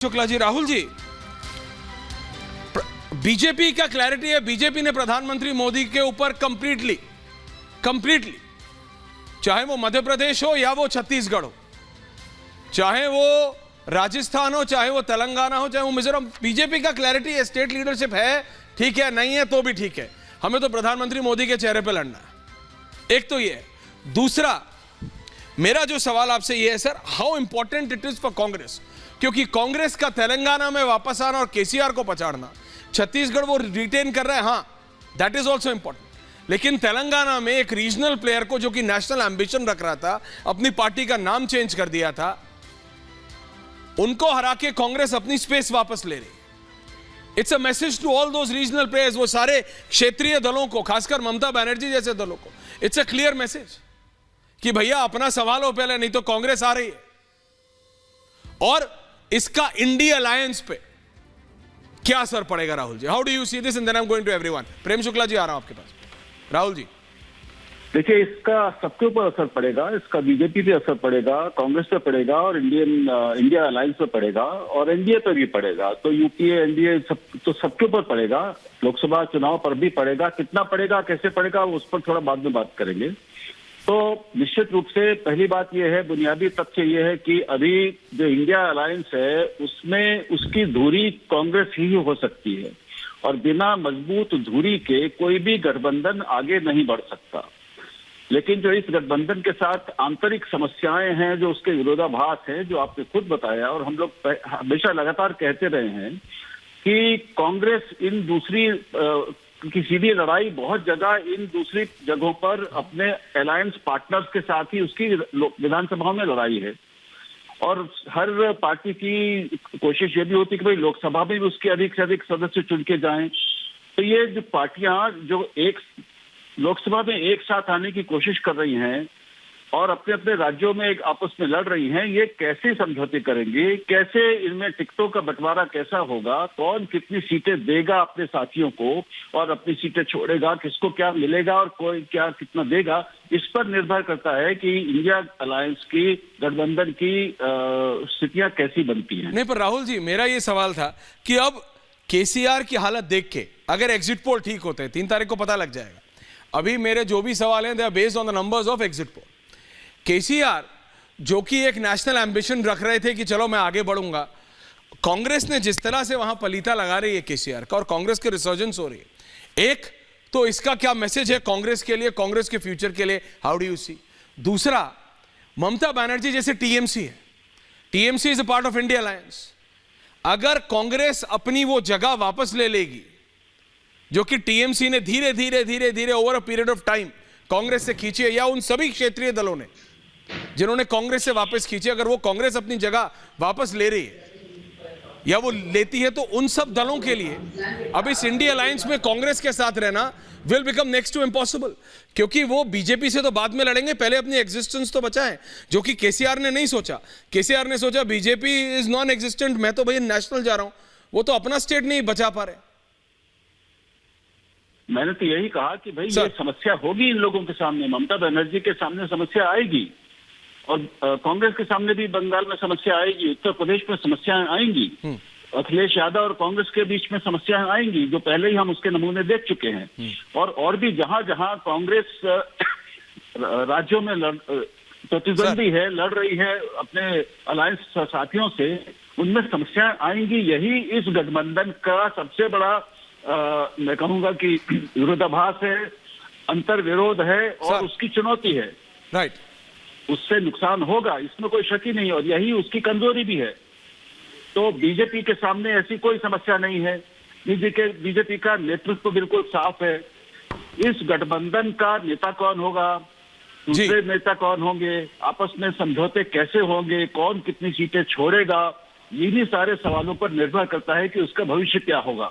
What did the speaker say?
Shukla ji, Rahul ji, BJP का clarity है। BJP ने प्रधानमंत्री मोदी के ऊपर कंप्लीटली चाहे वो मध्य प्रदेश हो या वो छत्तीसगढ़ हो, चाहे वो राजस्थान हो, चाहे वो तेलंगाना हो, चाहे वो मिजोरम, बीजेपी का क्लैरिटी है, स्टेट लीडरशिप है, ठीक है, नहीं है तो भी ठीक है, हमें तो प्रधानमंत्री मोदी के चेहरे पे लड़ना है। एक तो ये है। दूसरा मेरा जो सवाल आपसे ये है sir, how important it is for Congress, क्योंकि कांग्रेस का तेलंगाना में वापस आना और केसीआर को पछाड़ना, छत्तीसगढ़ वो रिटेन कर रहा है, हां दैट इज ऑल्सो इंपॉर्टेंट, लेकिन तेलंगाना में एक रीजनल प्लेयर को जो कि नेशनल एम्बिशन रख रहा था, अपनी पार्टी का नाम चेंज कर दिया था, उनको हरा के कांग्रेस अपनी स्पेस वापस ले रही। It's a message to all those regional players, वो सारे क्षेत्रीय दलों को, खासकर ममता बनर्जी जैसे दलों को, इट्स अ क्लियर मैसेज कि भैया अपना संभालो पहले, नहीं तो कांग्रेस आ रही है। और इसका इंडिया अलायंस पे क्या असर पड़ेगा Rahul ji? How do you see this? And then I am going to everyone. Prem Shukla ji, आ रहा हूं आपके पास। राहुल जी, देखिए, इसका सबके ऊपर असर पड़ेगा। इसका बीजेपी पे असर पड़ेगा, कांग्रेस पे पड़ेगा, और इंडिया अलायंस पे पड़ेगा, और एनडीए पे भी पड़ेगा। तो यूपीए, एनडीए तो सबके ऊपर पड़ेगा। लोकसभा चुनाव पर भी पड़ेगा। कितना पड़ेगा, कैसे पड़ेगा, उस पर थोड़ा बाद में बात करेंगे। तो निश्चित रूप से पहली बात यह है, बुनियादी तथ्य यह है कि अभी जो इंडिया अलायंस है उसमें उसकी धुरी कांग्रेस ही हो सकती है, और बिना मजबूत धुरी के कोई भी गठबंधन आगे नहीं बढ़ सकता। लेकिन जो इस गठबंधन के साथ आंतरिक समस्याएं हैं, जो उसके विरोधाभास हैं, जो आपने खुद बताया और हम लोग हमेशा लगातार कहते रहे हैं कि कांग्रेस इन दूसरी की सीधी लड़ाई बहुत जगह इन दूसरी जगहों पर अपने अलायंस पार्टनर्स के साथ ही उसकी विधानसभाओं में लड़ाई है। और हर पार्टी की कोशिश ये भी होती है कि भाई लोकसभा में भी उसके अधिक से अधिक सदस्य चुन के जाएं। तो ये जो पार्टियां जो एक लोकसभा में एक साथ आने की कोशिश कर रही हैं और अपने अपने राज्यों में एक आपस में लड़ रही हैं, ये कैसे समझौते करेंगे, कैसे इनमें टिकटों का बंटवारा कैसा होगा, कौन कितनी सीटें देगा अपने साथियों को और अपनी सीटें छोड़ेगा, किसको क्या मिलेगा और कोई क्या कितना देगा, इस पर निर्भर करता है कि इंडिया अलायंस की गठबंधन की स्थितियां कैसी बनती हैं। नहीं, पर राहुल जी, मेरा ये सवाल था कि अब केसीआर की हालत देख के अगर एग्जिट पोल ठीक होते हैं, 3 तारीख को पता लग जाएगा। अभी मेरे जो भी सवाल हैं, they are based on the numbers of exit poll. KCR जो कि एक नेशनल एम्बिशन रख रहे थे कि चलो मैं आगे बढ़ूंगा, कांग्रेस ने जिस तरह से वहां पलीता लगा रही है केसीआर का, और कांग्रेस के रिसर्जेंस हो रही है, एक तो इसका क्या मैसेज है कांग्रेस के लिए, कांग्रेस के फ्यूचर के लिए, हाउ डू यू सी? दूसरा, ममता बनर्जी जैसे टीएमसी है, TMC is a part of India alliance, अगर कांग्रेस अपनी वो जगह वापस ले लेगी जो कि टीएमसी ने धीरे धीरे over a period of time Congress से खींची है, या उन सभी क्षेत्रीय दलों ने जिन्होंने कांग्रेस से वापस खींची, अगर वो कांग्रेस अपनी जगह वापस ले रही है या वो लेती है, तो उन सब दलों के लिए अब इस इंडिया अलायंस में कांग्रेस के साथ रहना will become next to impossible, क्योंकि वो बीजेपी से तो बाद में लड़ेंगे, पहले अपनी एग्जिस्टेंस तो बचाएं, जो कि केसीआर ने नहीं सोचा। केसीआर ने सोचा बीजेपी इज नॉन एग्जिस्टेंट, मैं तो भैया नेशनल जा रहा हूं, वो तो अपना स्टेट नहीं बचा पा रहे। मैंने तो यही कहा कि भाई ये समस्या होगी इन लोगों के सामने, ममता बनर्जी के सामने समस्या आएगी, और कांग्रेस के सामने भी बंगाल में समस्या आएगी, उत्तर प्रदेश में समस्याएं आएंगी, अखिलेश यादव और कांग्रेस के बीच में समस्याएं आएंगी, जो पहले ही हम उसके नमूने देख चुके हैं। और भी जहां जहां कांग्रेस राज्यों में प्रतिद्वंदी है, लड़ रही है अपने अलायंस साथियों से, उनमें समस्याएं आएंगी। यही इस गठबंधन का सबसे बड़ा मैं कहूंगा कि विरोधाभास है, अंतर विरोध है, और उसकी चुनौती है। राइट, उससे नुकसान होगा, इसमें कोई शक ही नहीं, और यही उसकी कमजोरी भी है। तो बीजेपी के सामने ऐसी कोई समस्या नहीं है। बीजेपी का नेतृत्व बिल्कुल साफ है। इस गठबंधन का नेता कौन होगा, दूसरे नेता कौन होंगे, आपस में समझौते कैसे होंगे, कौन कितनी सीटें छोड़ेगा, इन्हीं सारे सवालों पर निर्भर करता है कि उसका भविष्य क्या होगा।